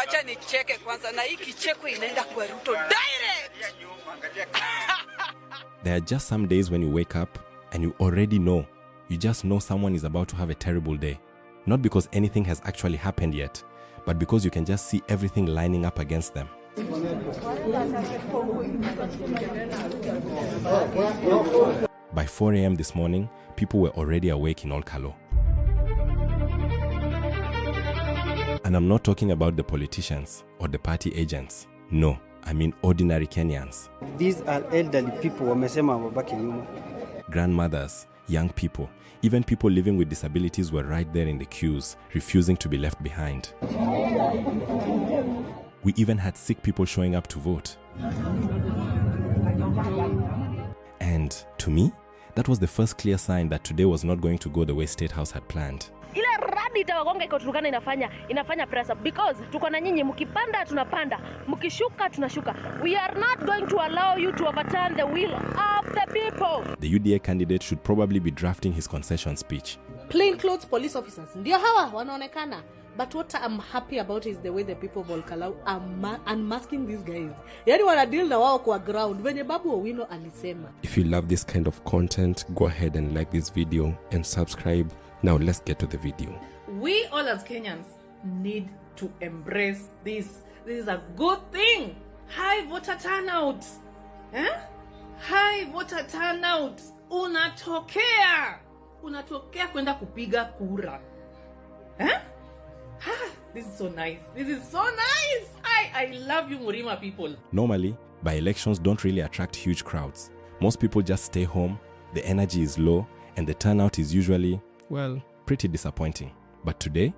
Wacha nicheke kwanza na hii kicheko inaenda kwa Ruto direct. There are just some days when you wake up and you already know. You just know someone is about to have a terrible day. Not because anything has actually happened yet, but because you can just see everything lining up against them. By 4 a.m. this morning, people were already awake in Ol Kalou. And I'm not talking about the politicians or the party agents. No, I mean ordinary Kenyans. These are elderly people, wamesema wabaki nyuma. Grandmothers, young people, even people living with disabilities were right there in the queues, refusing to be left behind. We even had sick people showing up to vote. And to me, that was the first clear sign that today was not going to go the way State House had planned. Ile radi itawagonga iko Turkana inafanya pressure because tuko na nyinyi, mkipanda tunapanda, mkishuka tunashuka. We are not going to allow you to overturn the will of the people. The UDA candidate should probably be drafting his concession speech. Plainclothes police officers ndio hawa wanaonekana. But what I'm happy about is the way the people of Ol Kalou are unmasking these guys. Yani wana deal na wao kwa ground. Venye Babu Owino alisema. If you love this kind of content, go ahead and like this video and subscribe. Now let's get to the video. We all as Kenyans need to embrace this. This is a good thing. High voter turnout. High voter turnout. Unatokea kwenda kupiga kura. This is so nice. This is so nice. I love you, Murima people. Normally, by-elections don't really attract huge crowds. Most people just stay home, the energy is low, and the turnout is usually, well, pretty disappointing. But today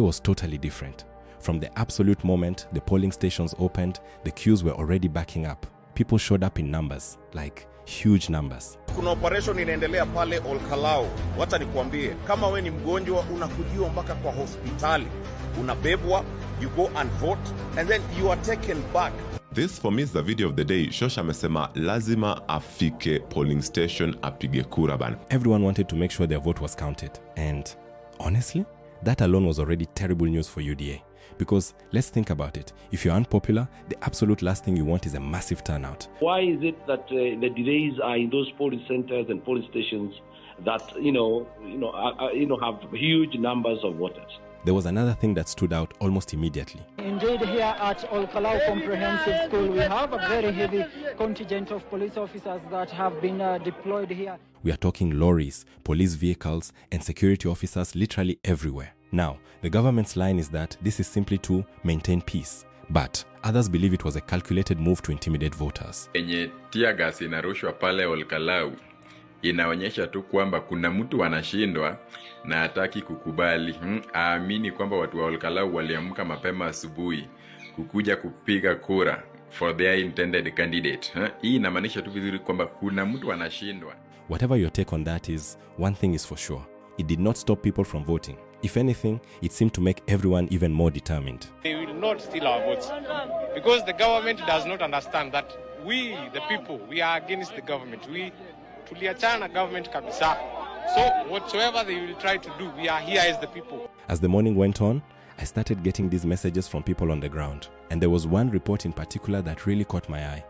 was totally different. From the absolute moment the polling stations opened, the queues were already backing up. People showed up in numbers, like huge numbers. Kuna operation inaendelea pale Ol Kalou. Wacha nikuambie, kama we ni mgonjwa unakujiwa mpaka kwa hospitali. Unabebwa, you go and vote, and then you are taken back. This for me is the video of the day. Shosha amesema lazima afike polling station apige kura bana. Everyone wanted to make sure their vote was counted. And honestly, that alone was already terrible news for UDA. Because let's think about it. If you're unpopular, the absolute last thing you want is a massive turnout. Why is it that the delays are in those polling centers and polling stations that have huge numbers of voters? There was another thing that stood out almost immediately. Indeed, here at Ol Kalou Comprehensive School, we have a very heavy contingent of police officers that have been deployed here. We are talking lorries, police vehicles, and security officers literally everywhere. Now, the government's line is that this is simply to maintain peace. But others believe it was a calculated move to intimidate voters. Enye tear gas inarushwa pale Ol Kalou inaonyesha tu kwamba kuna mtu anashindwa na hataki kukubali. Aamini kwamba watu wa Ol Kalou waliamka mapema asubuhi kukuja kupiga kura for their intended candidate. Hii inamaanisha tu vizuri kwamba kuna mtu anashindwa. Whatever your take on that is, one thing is for sure. It did not stop people from voting. If anything, it seemed to make everyone even more determined. They will not steal our votes because the government does not understand that we, the people, we are against the government. We tuliachana government kabisa. So whatsoever they will try to do, we are here as the people. As the morning went on, I started getting these messages from people on the ground. And there was one report in particular that really caught my eye.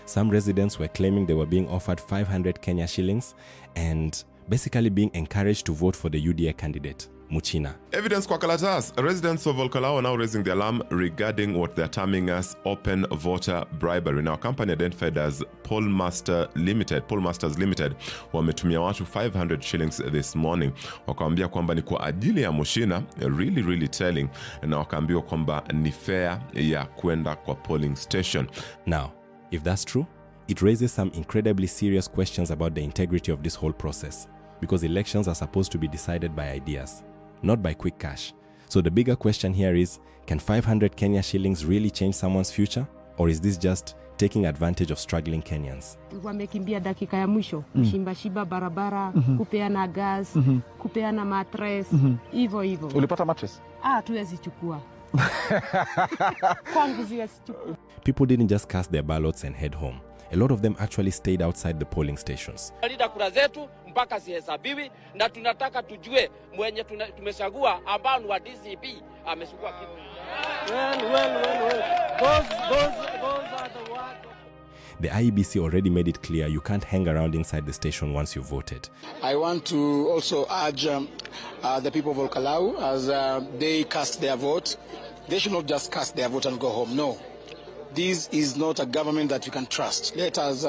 Some residents were claiming they were being offered 500 Kenya shillings and basically being encouraged to vote for the UDA candidate, Muchina. Evidence kwa kalatas. Residents of Ol Kalou are now raising the alarm regarding what they're terming as open voter bribery. Now, a company identified as Pollmasters Limited wametumia watu 500 shillings this morning. Wakaambia kwamba ni kwa ajili ya Muchina, really telling, na wakaambiwa kwamba ni fair ya kwenda kwa polling station. Now, if that's true, it raises some incredibly serious questions about the integrity of this whole process, because elections are supposed to be decided by ideas, not by quick cash. So the bigger question here is, can 500 Kenya shillings really change someone's future? Or is this just taking advantage of struggling Kenyans? Wamekimbia dakika ya mwisho, shiba barabara, kupeana gas, kupeana mattress, hivyo. Ulipata mattress? Tuwezi chukua. People didn't just cast their ballots and head home. a lot of them actually stayed outside the polling stations. Linda kura zetu mpaka zihesabiwi na tunataka tujue mwenye tumechagua ambao ni wa DCP amechukua kitu. Well. Those are the words. The IEBC already made it clear you can't hang around inside the station once you've voted. I want to also urge the people of Ol Kalou, as they cast their vote, they should not just cast their vote and go home. No. This is not a government that we can trust. Let us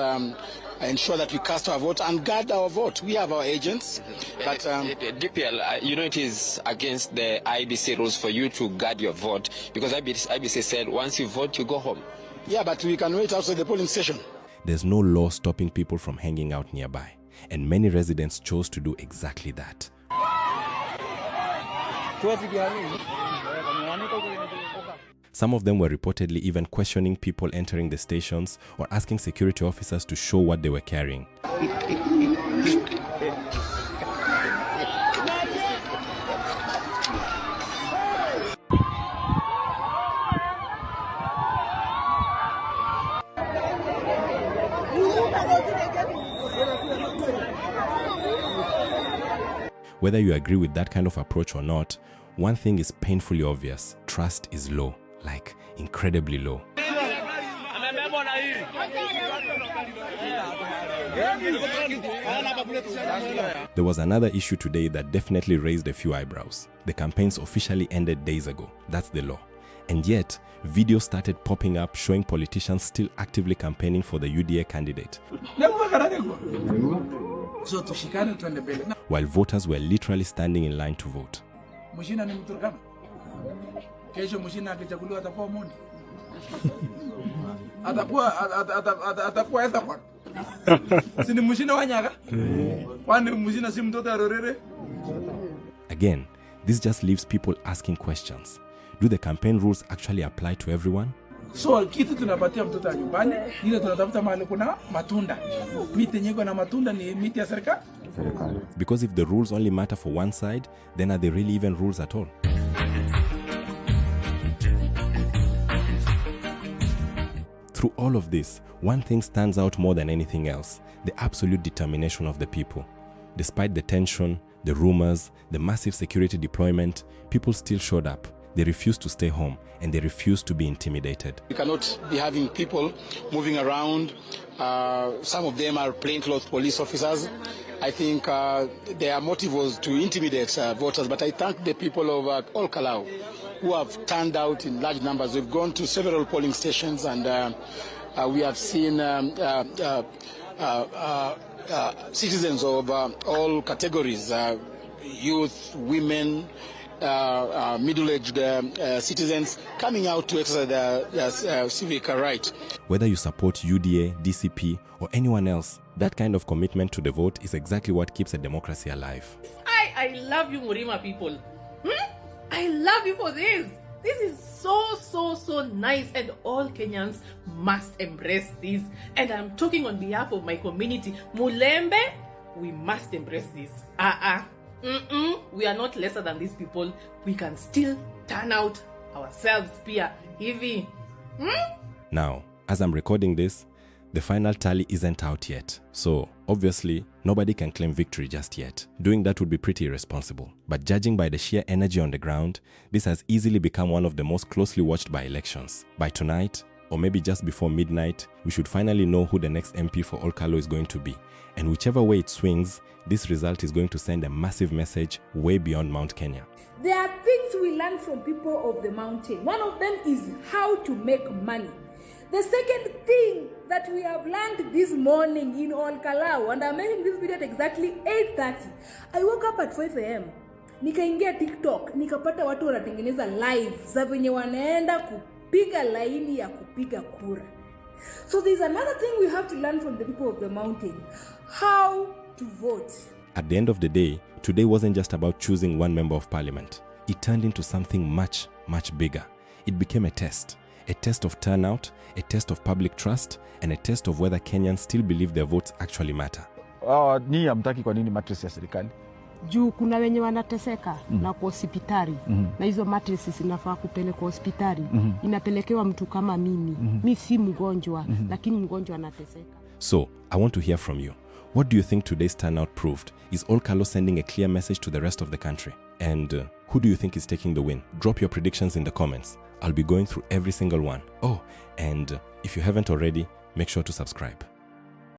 ensure that we cast our vote and guard our vote. We have our agents. But DPL, you know it is against the IBC rules for you to guard your vote, because IBC said once you vote, you go home. Yeah, but we can wait outside the polling station. There's no law stopping people from hanging out nearby, and many residents chose to do exactly that. Some of them were reportedly even questioning people entering the stations or asking security officers to show what they were carrying. Whether you agree with that kind of approach or not, one thing is painfully obvious: trust is low, like incredibly low. There was another issue today that definitely raised a few eyebrows. The campaigns officially ended days ago. That's the law. And yet, videos started popping up showing politicians still actively campaigning for the UDA candidate, while voters were literally standing in line to vote. Again, this just leaves people asking questions. Do the campaign rules actually apply to everyone? So kitu tunapatia mtoto wa nyumbani, ile tunatafuta mahali kuna matunda. Miti yenyewe na matunda ni miti ya serikali. Because if the rules only matter for one side, then are they really even rules at all? Through all of this, one thing stands out more than anything else: the absolute determination of the people. Despite the tension, the rumors, the massive security deployment, people still showed up. They refused to stay home, and they refused to be intimidated. We cannot be having people moving around. Some of them are plainclothes police officers. I think their motive was to intimidate voters, but I thank the people of Ol Kalou who have turned out in large numbers. We've gone to several polling stations, and we have seen citizens of all categories, youth, women, middle-aged citizens coming out to exercise their civic right. Whether you support UDA, DCP, or anyone else, that kind of commitment to the vote is exactly what keeps a democracy alive. I love you, Murima people. I love you for this. This is so nice, and all Kenyans must embrace this. And I'm talking on behalf of my community. Mulembe, we must embrace this. We are not lesser than these people. We can still turn out ourselves, Pia. Hivi. Now, as I'm recording this, the final tally isn't out yet. So, obviously, nobody can claim victory just yet. Doing that would be pretty irresponsible. But judging by the sheer energy on the ground, this has easily become one of the most closely watched by elections. By tonight, or maybe just before midnight, we should finally know who the next MP for Ol Kalou is going to be. And whichever way it swings, this result is going to send a massive message way beyond Mount Kenya. There are things we learn from people of the mountain. One of them is how to make money. The second thing that we have learned this morning in Ol Kalou, and I'm making this video at exactly 8:30. I woke up at 5 a.m. Nikaingia TikTok, nikapata watu wanatengeneza live za venye wanaenda kupiga laini ya kupiga kura. So there's another thing we have to learn from the people of the mountain: how to vote. At the end of the day, today wasn't just about choosing one member of parliament. It turned into something much, much bigger. It became a test of turnout, a test of public trust, and a test of whether Kenyans still believe their votes actually matter. Ni hamtaki kwa nini matrix ya serikali? Juu kuna wenye wanateseka na kwa hospitali na hizo mattresses inafaa kupelekwa hospitali. Inapelekewa mtu kama mimi. Mimi si mgonjwa lakini mgonjwa anateseka. So, I want to hear from you. What do you think today's turnout proved? Is Ol Kalou sending a clear message to the rest of the country? And who do you think is taking the win? Drop your predictions in the comments. I'll be going through every single one. Oh, and if you haven't already, make sure to subscribe.